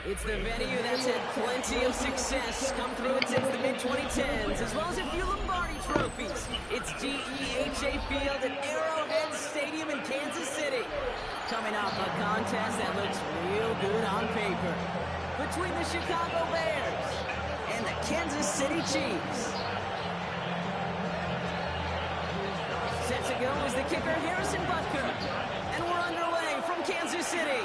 It's the venue that's had plenty of success come through it since the mid-2010s, as well as a few Lombardi trophies. It's GEHA Field at Arrowhead Stadium in Kansas City. Coming off a contest that looks real good on paper between the Chicago Bears and the Kansas City Chiefs. Set to go is the kicker, Harrison Butker. And we're underway from Kansas City.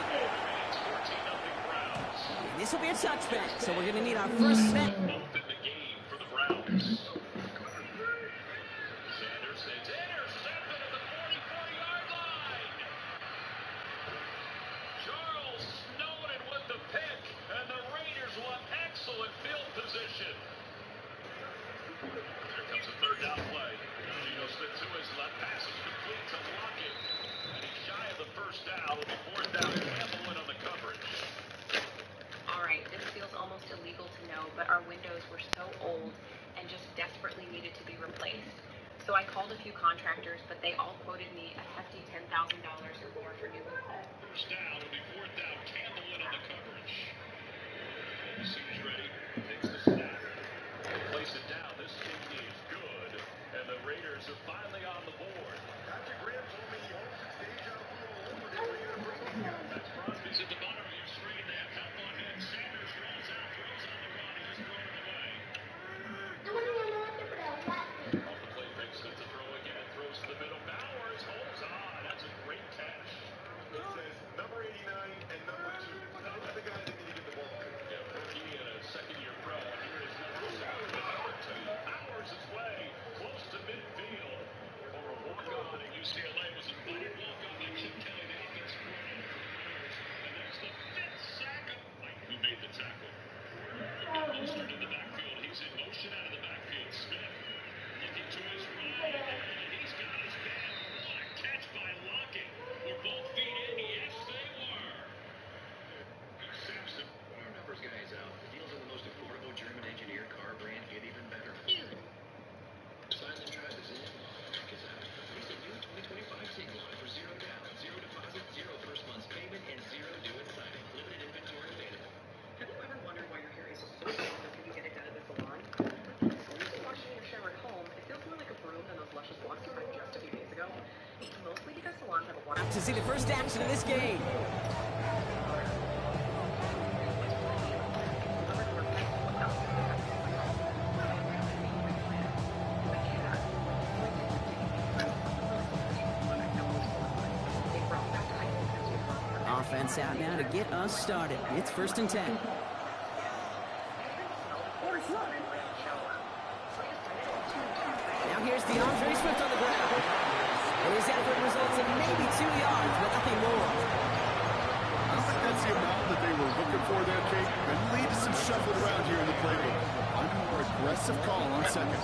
This will be a touchback, so we're going to need our first set. Open the game for the Browns. Sanders is intercepted at the 40-yard line. Charles Snowden with the pick, and the Raiders want excellent field position. Here comes a third down play. Geno Smith to his left, pass is complete to Lockett. And he's shy of the first down. Will be fourth down. Campbell in on the coverage. This feels almost illegal to know, but our windows were so old and just desperately needed to be replaced. So I called a few contractors, but they all quoted me a hefty $10,000 or more for new ones. First down will be fourth down. Campbell in on the coverage. Receiver's ready. Takes the snap. Place it down. This safety is good, and the Raiders are finally on the board. Patrick Graham told me he hopes it's deja vu all over the way to bring him here. That's Crosby's at the bottom of your screen. They have help on him. Sanders rolls out, throws on the run. He just thrown it away. Off the play, fakes it to throw again. Throws to the middle. Bowers holds on. That's a great catch. It says number 89 and number 2. Those are the guys that need to get the ball. Yeah, rookie and a second-year pro. Here is number 7 and number 2. Bowers his way close to midfield. For a walk-on at UCLA was a invited walk-on by Chip Kelly, the offensive coordinator. And there's the 5th sack of who made the tackle. Mostert in the backfield. He's in motion out of the backfield. Smith looking to his right, and he's got his man. What a catch by Lockett. Were both feet in? Yes, they were. Sampson. When our numbers guy is out, the deals on the most affordable German-engineered car brand get even better. Silent Drive is in. Check us out. Lease a new 2025 Tiguan for 0 down, 0 deposit, 0 first month's payment, and 0 due at signing. Limited inventory available. Have you ever wondered why your hair is so long after you get it done at the salon? When you're washing your shower at home, it feels more like a broom than those luscious locks you had just a few days ago. It's mostly because salons have a water. To see the first action of this game. Offense out now to get us started. It's 1st and 10. Now here's DeAndre Swift on the ground. And his effort results in maybe 2 yards, but nothing more. I don't think that's the amount that they were looking for there, Kate. Could lead to some shuffle around here in the playbook. I'm a more aggressive call on second.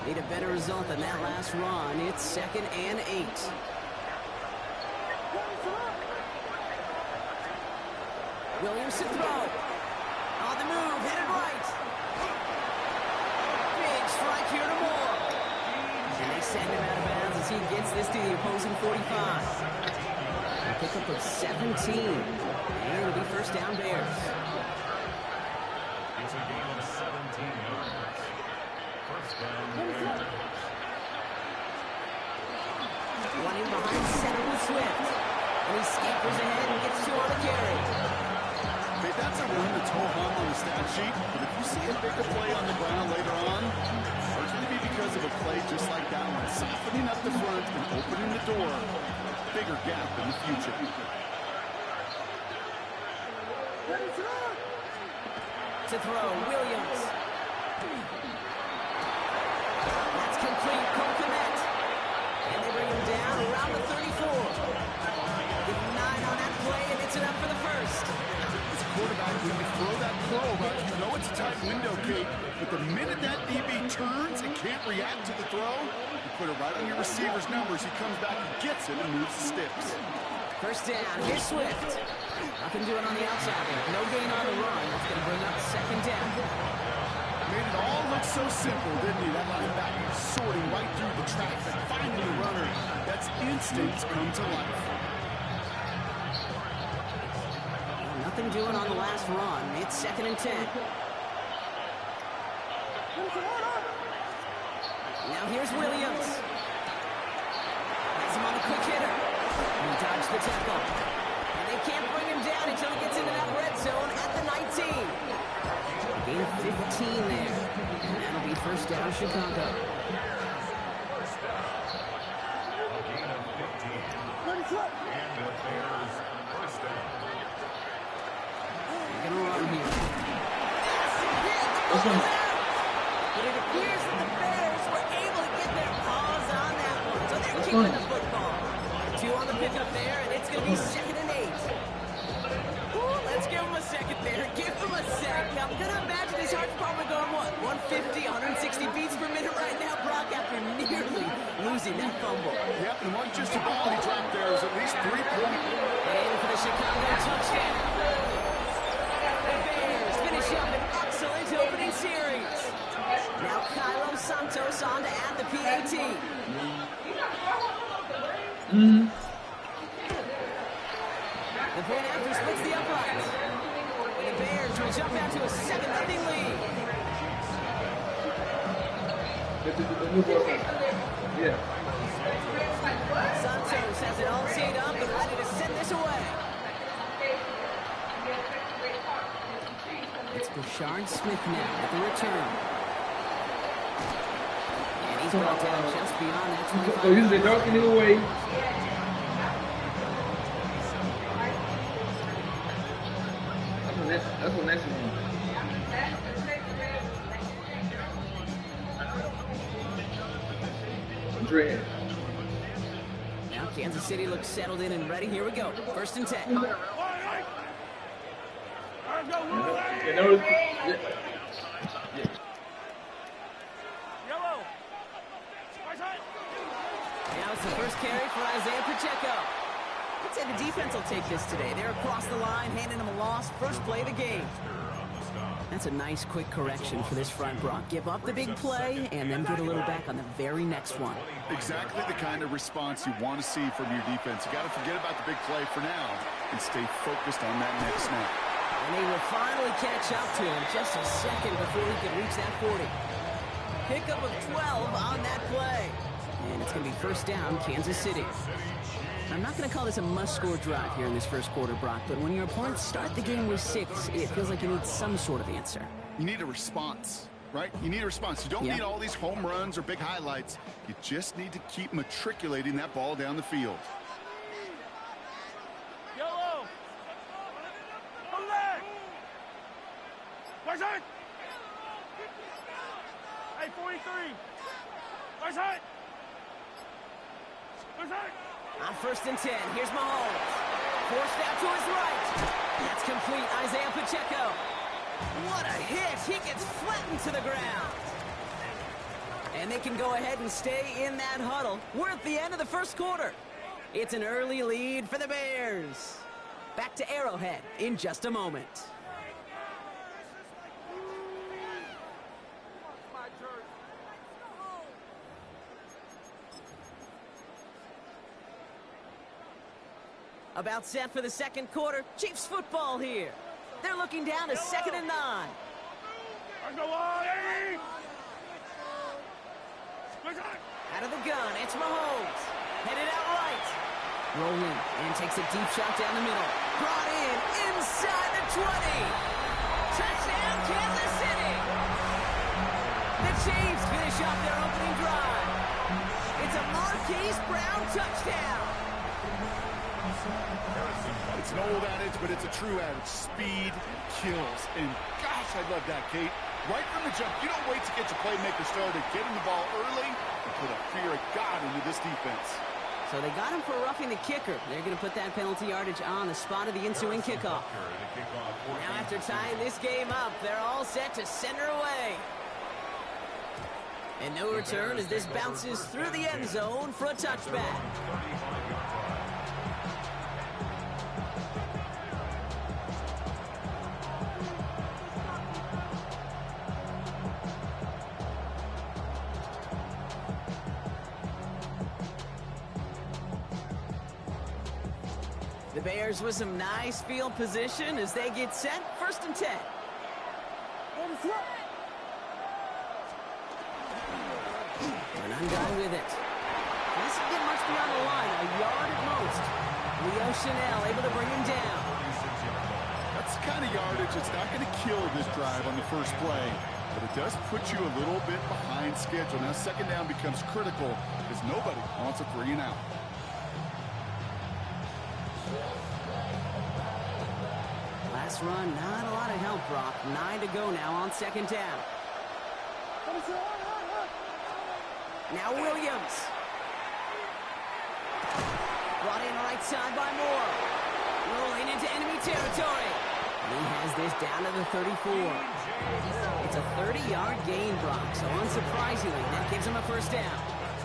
Need a better result than that last run. It's 2nd and 8. Williams to throw. On the move, headed right. Big strike here to Moore. And they send him out of bounds as he gets this to the opposing 45. A pickup of 17. And it'll be first down Bears. It's a gain of 17 yards. First down Bears. Running behind center with Swift. And he scampers ahead and gets 2 on the carry. Hey, that's a run that's ho-hum on the stat sheet, but if you see a bigger play on the ground later on, it's going to be because of a play just like that one, softening up the front and opening the door, bigger gap in the future. To throw, Williams. That's complete, Cole Kmet. And they bring him down around the 34. Give him 9 on that play, and it's enough for the first. As a quarterback, when you throw that throw, you know it's a tight window, Kate, but the minute that DB turns and can't react to the throw, you put it right on your receiver's numbers, he comes back and gets it and moves the sticks. First down, here's Swift. Nothing doing on the outside there. No gain on the run. That's going to bring up 2nd down. Made it all look so simple, didn't he? That linebacker sorting right through the traffic, finding the runner. That's instincts come to life. nothing doing on the last run. It's 2nd and 10. Now here's Williams. Has him on the quick hitter. He dodged the tackle. And they can't bring him down until he gets into that red zone at the 19. Gain 15 there. And that'll be first down, Chicago. They're going to run here. But it appears that the Bears were able to get their paws on that one. So they're kicking the football. 2 on the pickup there, and it's going to be 2nd and 8. Ooh, let's give him a second there. Give him a sec. I'm going to imagine his heart's probably going, what, 150, 160 beats per minute right now, Brock, after nearly losing that fumble. Yep, and wasn't just a ball he dropped there. It was at least 3 points. And for the Chicago touchdown. The Bears finish up an excellent opening series. Now Kylo Santos on to add the PAT. The point after splits the uprights. And the Bears will jump out to a 7-0 lead. Santos has it all teed up and ready to send this away. It's Bashard Smith now at the return. And he's brought down just beyond that 25. So he's been darking it away. That's what next one. Dread. Now Kansas City looks settled in and ready. Here we go. 1st and 10. You know, Now it's the first carry for Isaiah Pacheco. I'd say the defense will take this today. They're across the line, handing them a loss. First play of the game. That's a nice quick correction for this front, Brock. Give up the big play and then get a little back on the very next one. Exactly the kind of response you want to see from your defense. You got to forget about the big play for now and stay focused on that next snap. And they will finally catch up to him just a second before he could reach that 40. Pickup of 12 on that play. And it's going to be first down, Kansas City. I'm not going to call this a must-score drive here in this first quarter, Brock, but when your opponents start the game with 6, it feels like you need some sort of answer. You need a response, right? You need a response. You don't need all these home runs or big highlights. You just need to keep matriculating that ball down the field. Yellow! Come back! Right side! Hey, 43! Right side! Right side! On 1st and 10, here's Mahomes. Forced out to his right. That's complete, Isaiah Pacheco. What a hit. He gets flattened to the ground. And they can go ahead and stay in that huddle. We're at the end of the first quarter. It's an early lead for the Bears. Back to Arrowhead in just a moment. About set for the second quarter. Chiefs football here. They're looking down to 2nd and 9. Out of the gun, it's Mahomes. Headed out right. Rolling and takes a deep shot down the middle. Brought in inside the 20. Touchdown, Kansas City. The Chiefs finish off their opening drive. It's a Marquise Brown touchdown. It's an old adage, but it's a true adage. Speed kills. And gosh, I love that, Kate. Right from the jump, you don't wait to get your playmaker started. Get him the ball early and put a fear of God into this defense. So they got him for roughing the kicker. They're going to put that penalty yardage on the spot of the ensuing kickoff. Now after tying this game up, they're all set to send her away. And no return as this bounces through the end zone for a touchback. The Bears with some nice field position as they get set. 1st and 10. And undone with it. This didn't get much beyond the line, a yard at most. Leo Chanel able to bring him down. That's the kind of yardage that's not going to kill this drive on the first play, but it does put you a little bit behind schedule. Now 2nd down becomes critical because nobody wants a 3 and out. Last run, not a lot of help, Brock. 9 to go now on 2nd down. Now Williams. Brought in right side by Moore. Rolling into enemy territory. He has this down to the 34. It's a 30-yard gain, Brock, so unsurprisingly, that gives him a 1st down.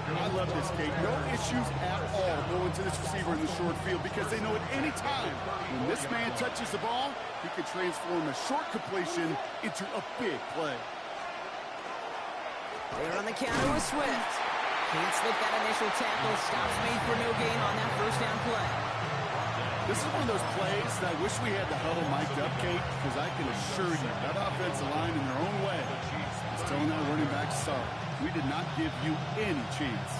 I love this, Kate. No issues at all going to this receiver in the short field because they know at any time when this man touches the ball, he can transform a short completion into a big play. They're on the counter with Swift. Can't slip that initial tackle. Stops made for no gain on that 1st down play. This is one of those plays that I wish we had the huddle mic'd up, Kate, because I can assure you that offensive line in their own way is telling our running back, sorry, we did not give you any chance.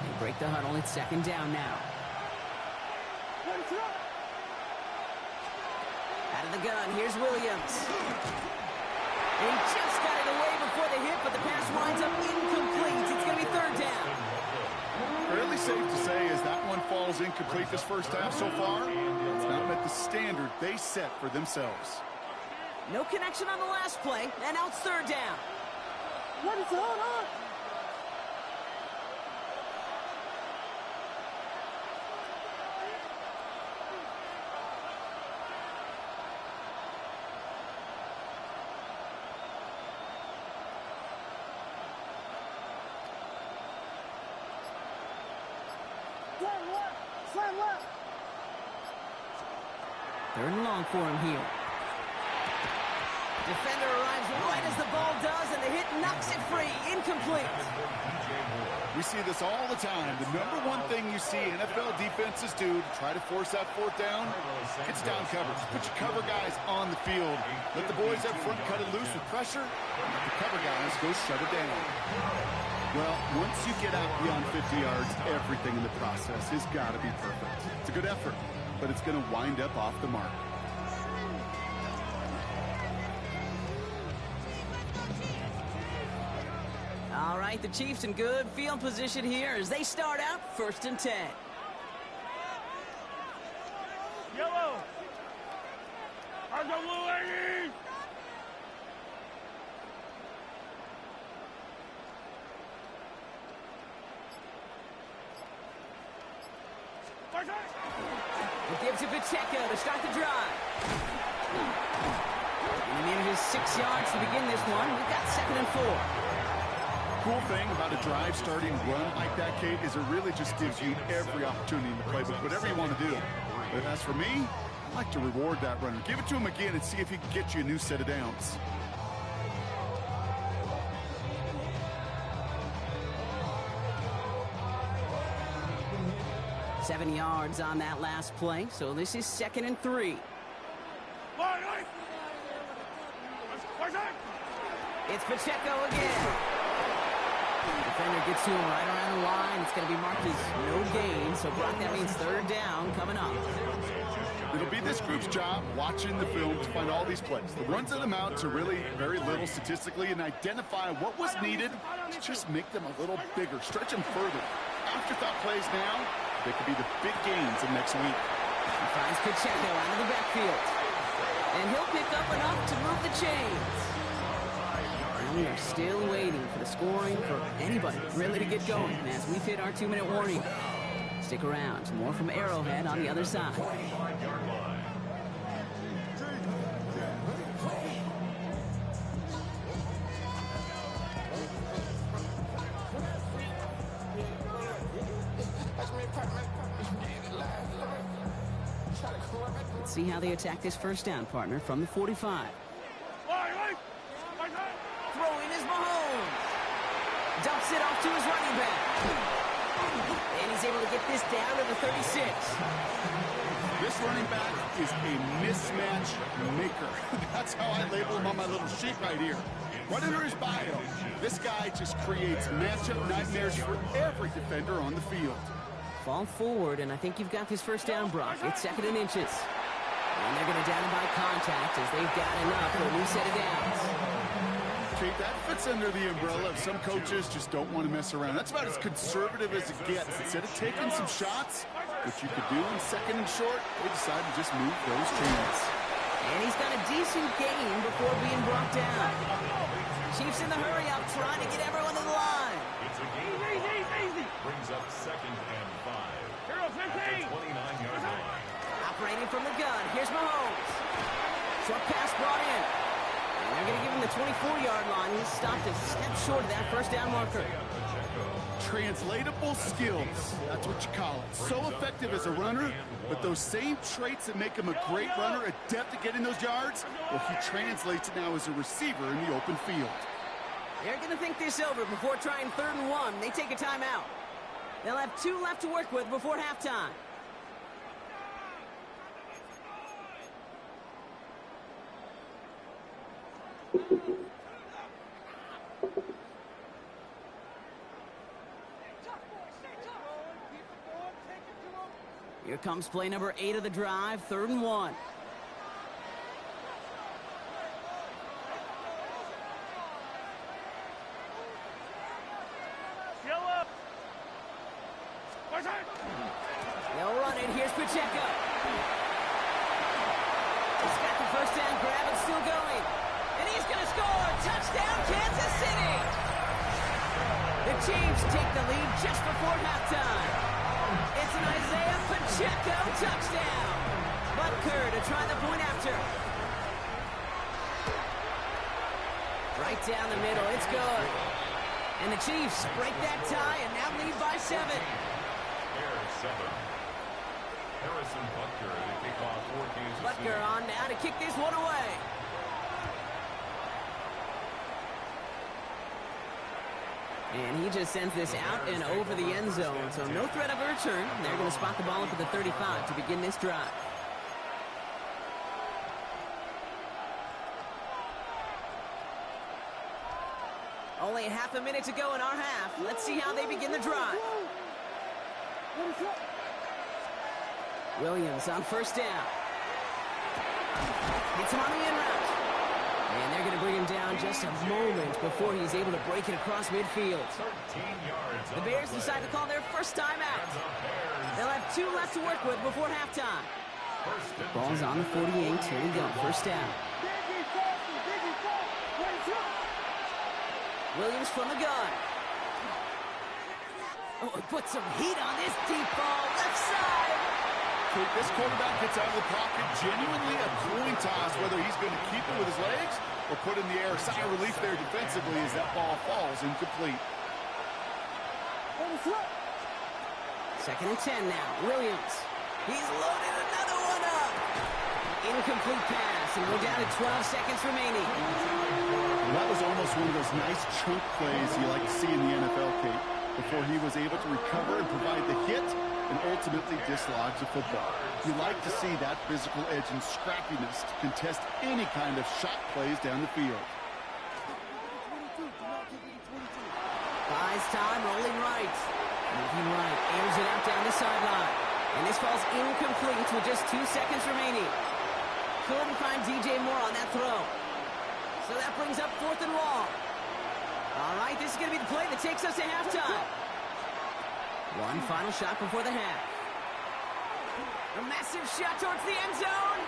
They break the huddle. It's 2nd down now. Out of the gun, here's Williams. And he just got it away before the hit, but the pass winds up incomplete. It's going to be 3rd down. Fairly safe to say as that one falls incomplete this first half so far, it's not met the standard they set for themselves. No connection on the last play, and now it's 3rd down. What is going on? Slam left. 3rd and long for him here. Defender arrives right as the ball does, and the hit knocks it free. Incomplete. We see this all the time. The #1 thing you see NFL defenses do to try to force that 4th down, it's down coverage. Put your cover guys on the field. Let the boys up front cut it loose with pressure, and let the cover guys go shut it down. Well, once you get out beyond 50 yards, everything in the process has got to be perfect. It's a good effort, but it's going to wind up off the mark. All right, the Chiefs in good field position here as they start out 1st and 10. Yellow. Argo blue lady. It gives to Pacheco to start the drive. And he manages 6 yards to begin this one. We've got 2nd and 4. Cool thing about a drive starting run like that, Kate, is it really just gives you every opportunity in the playbook, whatever you want to do. But as for me, I like to reward that runner. Give it to him again and see if he can get you a new set of downs. Seven yards on that last play, so this is 2nd and 3. It's Pacheco again. Defender gets to him right around the line. It's going to be marked as no gain, so Brock, that means 3rd down coming up. It'll be this group's job watching the film to find all these plays. The runs that amount to really very little statistically and identify what was needed to just make them a little bigger, stretch them further. Afterthought plays now, they could be the big gains of next week. He finds Pacheco out of the backfield. And he'll pick up enough to move the chains. And we are still waiting for the scoring for anybody really to get going as we've hit our 2-minute warning. Stick around. More from Arrowhead on the other side. Let's see how they attack this 1st down, partner, from the 45. Dumps it off to his running back. And he's able to get this down to the 36. This running back is a mismatch maker. That's how I label him on my little sheet right here. Right under his bio, this guy just creates matchup nightmares for every defender on the field. Fall forward, and I think you've got this first down, Brock. It's 2nd and inches. And they're going to down him by contact as they've got enough for a new set of downs. Okay, that fits under the umbrella of some coaches just don't want to mess around. That's about as conservative as it gets. Instead of taking some shots, which you could do in 2nd and short, they decide to just move those chains. And he's got a decent gain before being brought down. Chiefs in the hurry up, trying to get everyone to the line. It's a gain. Easy. Brings up 2nd and 5. Hero At the 29-yard line. Operating from the gun, here's Mahomes. Short pass brought in. And they're going to give him the 24-yard line. He's stopped a step short of that first down marker. Translatable skills, that's what you call it. So effective as a runner, but those same traits that make him a great runner, adept at getting those yards, well, he translates it now as a receiver in the open field. They're going to think this over before trying 3rd and 1. They take a timeout. They'll have 2 left to work with before halftime. Here comes play number 8 of the drive, 3rd and 1. Yellow. They'll run it. Here's Pacheco. He's got the first down grab and still going. And he's going to score. Touchdown, Kansas City. The Chiefs take the lead just before halftime. It's an Isaiah Pacheco touchdown. Butker to try the point after. Right down the middle. It's good. And the Chiefs break that tie and now lead by 7. There's 7. Harrison Butker to kick off for Kansas City. Butker on now to kick this one away. And he just sends this out and over the end zone. So no threat of a return. They're going to spot the ball up at the 35 to begin this drive. Only half a minute to go in our half. Let's see how they begin the drive. Williams on first down. Hits him on the in route. And they're going to bring him down just a moment before he's able to break it across midfield. 13 yards. The Bears decide to call their first time out. They'll have 2 left to work with before halftime. Ball's on the 48. Here we go. First down. Williams from the gun. Oh, he put some heat on this deep ball. Left side. This quarterback gets out of the pocket, genuinely a coin toss, whether he's going to keep it with his legs or put in the air. Sigh of relief there defensively as that ball falls incomplete. 2nd and 10 now. Williams. He's loaded another one up. Incomplete pass, and we're down to 12 seconds remaining. Well, that was almost one of those nice chunk plays you like to see in the NFL, Kate, before he was able to recover and provide the hit and ultimately dislodge the football. You like to see that physical edge and scrappiness to contest any kind of shot plays down the field. Buys time, rolling right. Moving right, airs it out down the sideline. And this falls incomplete with just 2 seconds remaining. Couldn't find DJ Moore on that throw. So that brings up 4th and long. All right, this is going to be the play that takes us to halftime. One final shot before the half. A massive shot towards the end zone.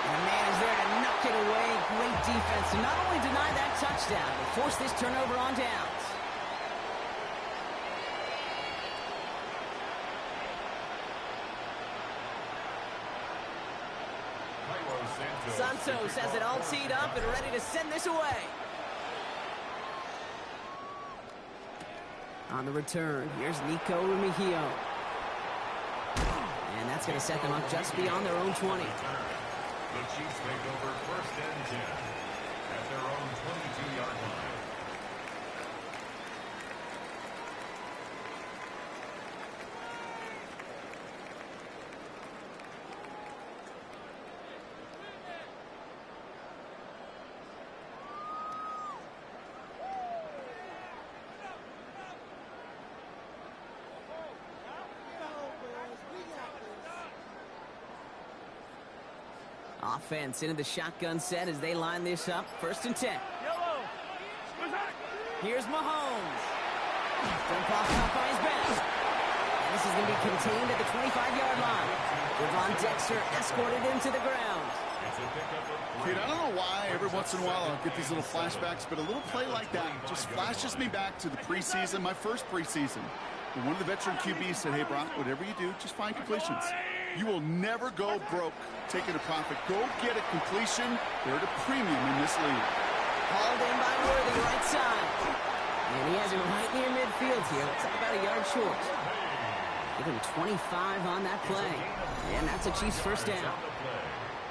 And the man is there to knock it away. Great defense to not only deny that touchdown, but force this turnover on downs. Santos has it all teed up and ready to send this away. On the return, here's Nico Remigio. And that's going to set them up just beyond their own 20. The Chiefs take over 1st and 10 at their own 22-yard line. 2 Offense into the shotgun set as they line this up. 1st and 10. Yellow. What's that? Here's Mahomes. Dump off caught by his best. And this is going to be contained at the 25-yard line. Devon Dexter escorted him to the ground. Dude, I don't know why every once in a while I'll get these little flashbacks, but a little play like that just flashes me back to the preseason, my first preseason. And one of the veteran QBs said, hey, Brock, whatever you do, just find completions. You will never go broke taking a profit. Go get a completion. They're at a premium in this league. Hauled in by Worthy, right side. And he has him right near midfield here. Looks like about a yard short. Give him 25 on that play. And that's a Chiefs 1st down.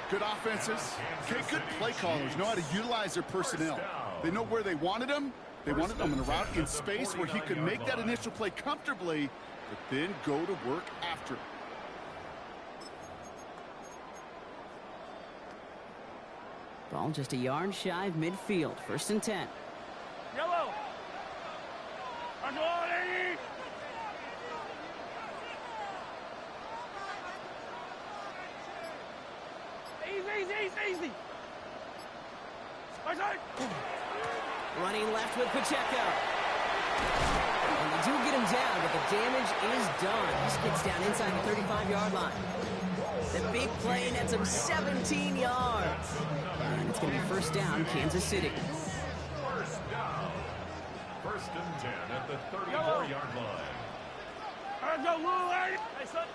Good offenses, okay, good play callers know how to utilize their personnel. They know where they wanted them. They wanted them in a route in space where he could make that initial play comfortably, but then go to work after. Ball just a yard shy of midfield. 1st and 10. Yellow. That's all they need. Easy. What's that? Running left with Pacheco. And they do get him down, but the damage is done. He skids down inside the 35-yard line. The big play nets him 17 yards. And it's going to be 1st down, Kansas City. 1st down. 1st and 10 at the 34-yard line. Let's go, little lady. Hey, son.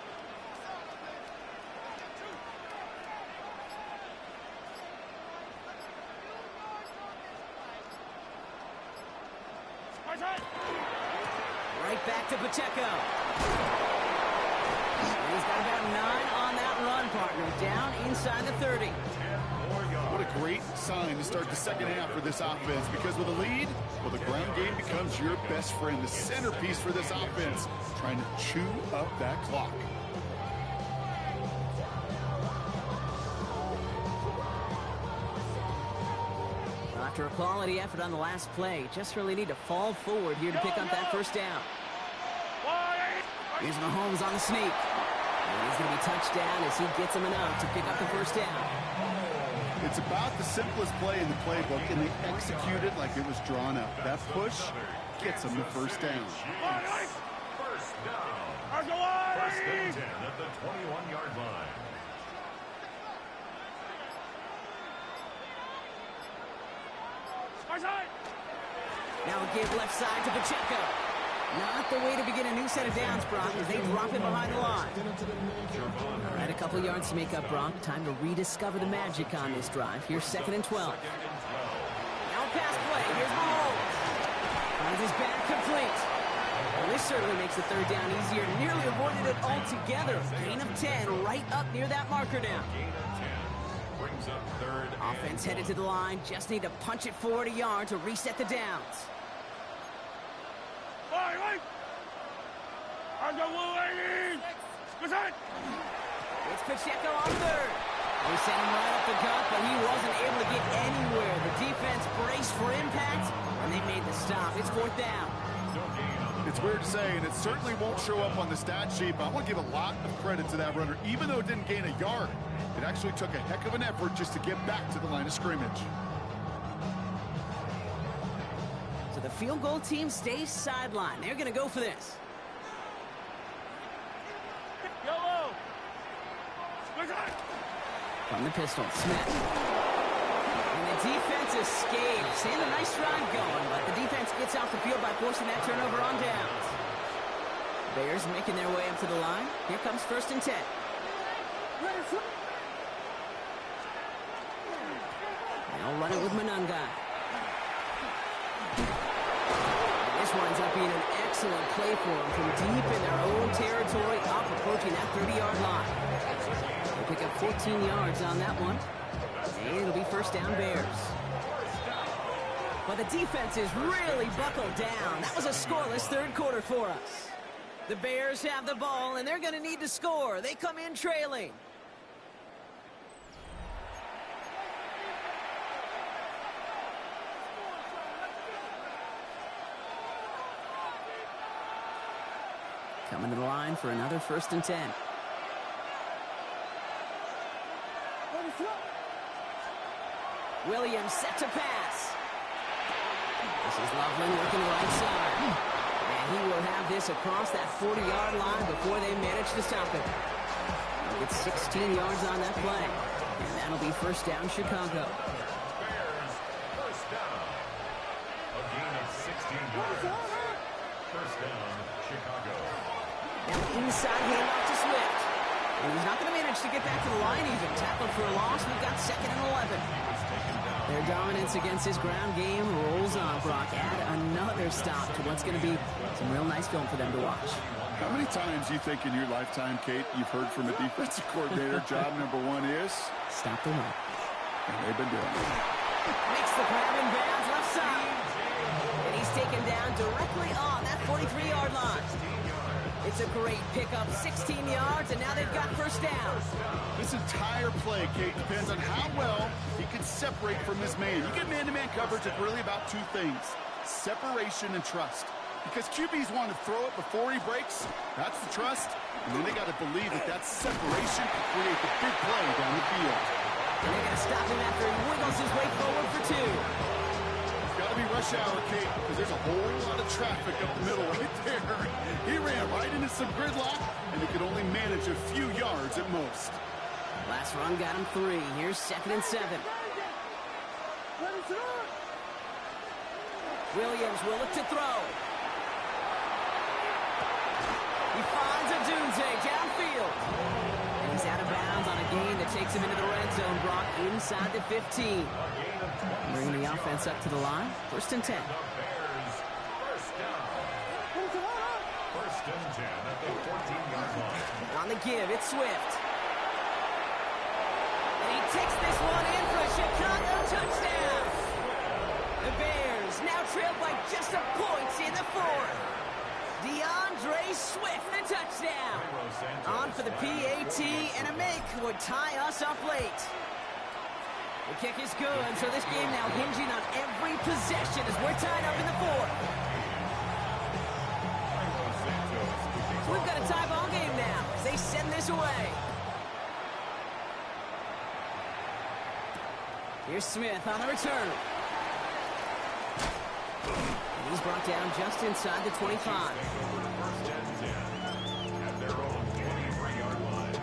Right back to Pacheco. And he's got about 9 on that run, partner. Down inside the 30. What a great sign to start the 2nd half for this offense, because with a lead, well, the ground game becomes your best friend, the centerpiece for this offense, trying to chew up that clock. After a quality effort on the last play, just really need to fall forward here to pick up that 1st down. Here's Mahomes on the sneak. And he's going to be touched down as he gets him enough to pick up the 1st down. It's about the simplest play in the playbook, and they execute it like it was drawn up. That push gets them the 1st down. 1st down. 1st and 10 at the 21-yard line. Now a give left side to Pacheco. Not the way to begin a new set of downs, Brock, as they drop him behind the line. All right, a couple yards to make up, Brock. Time to rediscover the magic on this drive. Here's 2nd and 12. Now pass play. Here's Mahomes. Finds his back complete. Well, this certainly makes the 3rd down easier. Nearly avoided it altogether. Gain of 10 right up near that marker now. Brings up 3rd. Offense headed to the line. Just need to punch it forward a yard to reset the downs. It's Pacheco on 3rd. They sent him right up the gut, but he wasn't able to get anywhere. The defense braced for impact, and they made the stop. It's 4th down. It's weird to say, and it certainly won't show up on the stat sheet, but I want to give a lot of credit to that runner. Even though it didn't gain a yard, it actually took a heck of an effort just to get back to the line of scrimmage. So the field goal team stays sidelined. They're going to go for this. Yellow. From the pistol, Smith. And the defense escapes. And a nice drive going, but the defense gets off the field by forcing that turnover on downs. Bears making their way up to the line. Here comes 1st and 10. They'll run it with Monungai. This winds up being an excellent play for them from deep in their own territory, up approaching that 30-yard line. They'll pick up 14 yards on that one. And it'll be 1st down Bears. But the defense is really buckled down. That was a scoreless 3rd quarter for us. The Bears have the ball, and they're going to need to score. They come in trailing. Coming to the line for another 1st and 10. Williams set to pass. This is Loveland working right side. And he will have this across that 40-yard line before they manage to stop him. It's 16 yards on that play. And that'll be first down, Chicago. Bears, first down. A gain of 16 yards. First down, Chicago. Now inside handoff to Swift. And he's not going to manage to get back to the line even. Tackled for a loss. We've got 2nd and 11. Their dominance against his ground game rolls on, Brock. Add another stop to what's going to be some real nice film for them to watch. How many times do you think in your lifetime, Kate, you've heard from a defensive coordinator, job number 1 is? Stop the run. And they've been doing it. Makes the grab in bounds left side. And he's taken down directly on that 43-yard line. It's a great pickup, 16 yards, and now they've got first down. This entire play, Kate, depends on how well he can separate from his man. You get man-to-man coverage, it's really about 2 things, separation and trust. Because QBs want to throw it before he breaks, that's the trust, and then they got to believe that that separation can create the big play down the field. And they're going to stop him after he wiggles his way forward for 2. Got to be rush hour, Kate, because there's a whole lot of traffic up the middle right there. He ran right into some gridlock, and he could only manage a few yards at most. Last run got him 3. Here's 2nd and 7. Williams will look to throw. He finds a Dunze downfield. And he's out of bounds on a gain that takes him into the red zone, Brock, inside the 15. Bringing the offense up to the line. 1st and 10. The Bears, first down. First and 10 at the 14-yard line. On the give, it's Swift. And he takes this one in for a Chicago touchdown. The Bears now trail by just a point in the 4th. DeAndre Swift, the touchdown. On for the PAT, and a make would tie us up late. The kick is good, so this game now hinging on every possession as we're tied up in the 4th. So we've got a tie ball game now as they send this away. Here's Smith on the return. And he's brought down just inside the 25. First and 10 at their own 23-yard line.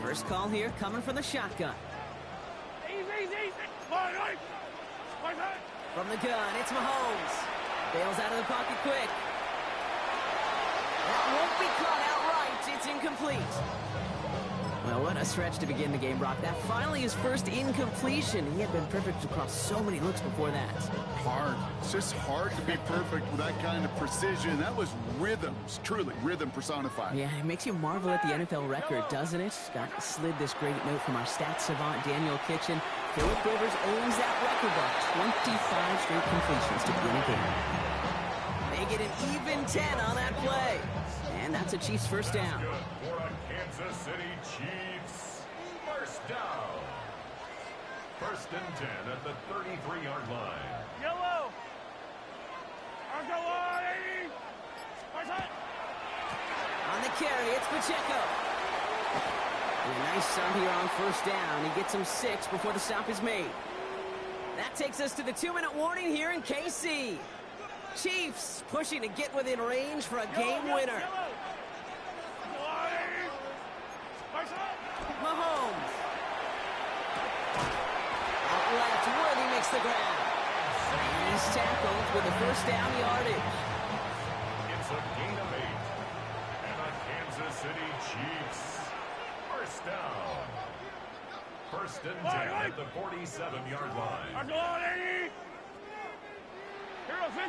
First call here coming from the shotgun. Easy. From the gun, it's Mahomes. Bails out of the pocket quick. That won't be caught outright. It's incomplete. Well, what a stretch to begin the game, Brock. That finally his first incompletion. He had been perfect across so many looks before that. Hard. It's just hard to be perfect with that kind of precision. That was rhythm. Truly, rhythm personified. Yeah, it makes you marvel at the NFL record, doesn't it? Got slid this great note from our stats savant, Daniel Kitchen. Philip Rivers owns that record by 25 straight completions to win a game. They get an even 10 on that play. And that's a Chiefs first down. Good for a Kansas City Chiefs. First down. First and 10 at the 33-yard line. Yellow. Argo on 80. On the carry, it's Pacheco. And a nice start here on first down. He gets him 6 before the stop is made. That takes us to the 2-minute warning here in KC. Chiefs pushing to get within range for a game winner. Mahomes. Out left, Worthy makes the grab. And he's tackled with a first down yardage. It's a gain of 8. And a Kansas City Chiefs. First down. First and 10 at the 47-yard line. Argo on 80. Hero 15.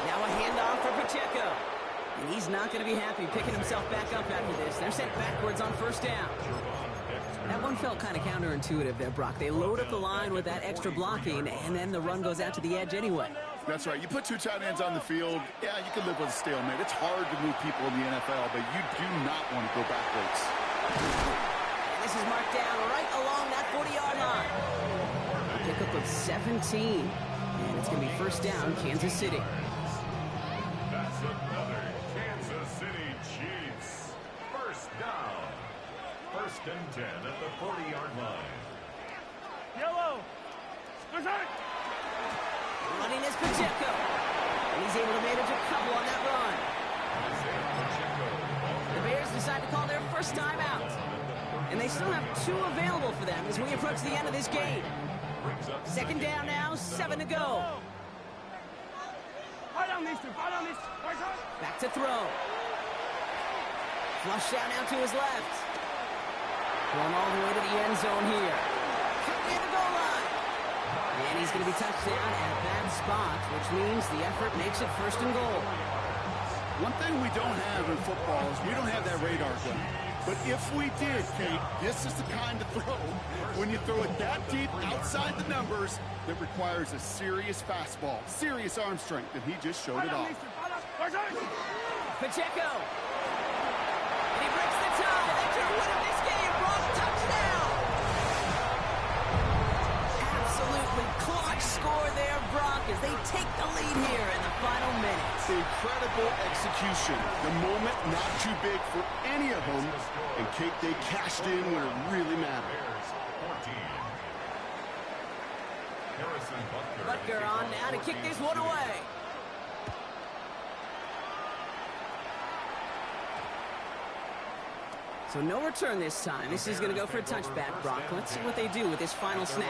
Now a handoff for Pacheco. And he's not going to be happy picking himself back up after this. They're sent backwards on first down. That one felt kind of counterintuitive there, Brock. They load up the line with that extra blocking, and then the run goes out to the edge anyway. That's right. You put 2 tight ends on the field, yeah, you can live with a stalemate. It's hard to move people in the NFL, but you do not want to go backwards. And this is marked down right along that 40-yard line. A pickup of 17. And it's going to be first down, Kansas City. That's another Kansas City Chiefs. First and 10 at the 40-yard line. Yellow. Berserk. Running is Pacheco. And he's able to manage a couple on that run. The Bears decide to call their first time out. And they still have 2 available for them as we approach the end of this game. Second down now, 7 to go. Back to throw. Flush down now to his left. Going all the way to the end zone here. Near the goal line. And he's going to be touched down at that spot, which means the effort makes it first and goal. One thing we don't have in football is we don't have that radar gun. But if we did, Kate, this is the kind of throw, when you throw it that deep outside the numbers, that requires a serious fastball, serious arm strength, and he just showed it off. Pacheco. And he breaks the tie. That's your win of this game. Brock, touchdown. Absolutely clutch score there, Brock, as they take the lead here in the final minutes. Incredible execution. The moment not too big for any of them. And Kate, they cashed in when it really mattered. Butker on now to kick this one away. So no return this time. This is going to go for a touchback, Brock. Let's see what they do with this final snap.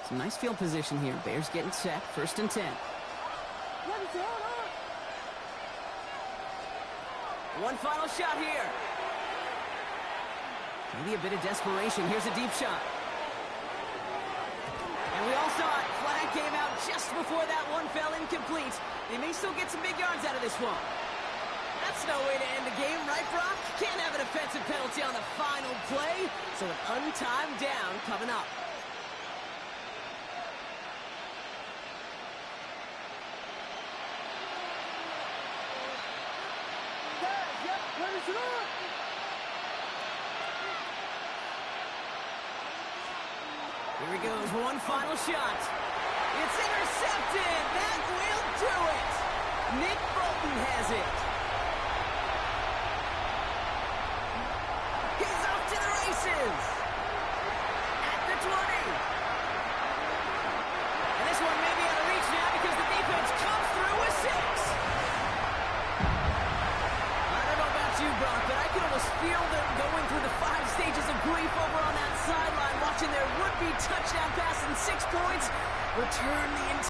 Some nice field position here. Bears getting set. First and 10. One final shot here. Maybe a bit of desperation. Here's a deep shot. And we all saw it. Flag came out just before that one fell incomplete. They may still get some big yards out of this one. That's no way to end the game, right, Brock? Can't have an offensive penalty on the final play. So an untimed down coming up. Here he goes, one final shot. It's intercepted. That will do it. Nick Bolton has it. He's off to the races. At the 20. And this one may be out of reach now because the defense comes through with 6. I don't know about you, Brock, but I can almost feel them going through the 5 stages of grief over on that sideline, watching their would-be touchdown pass in 6 points return the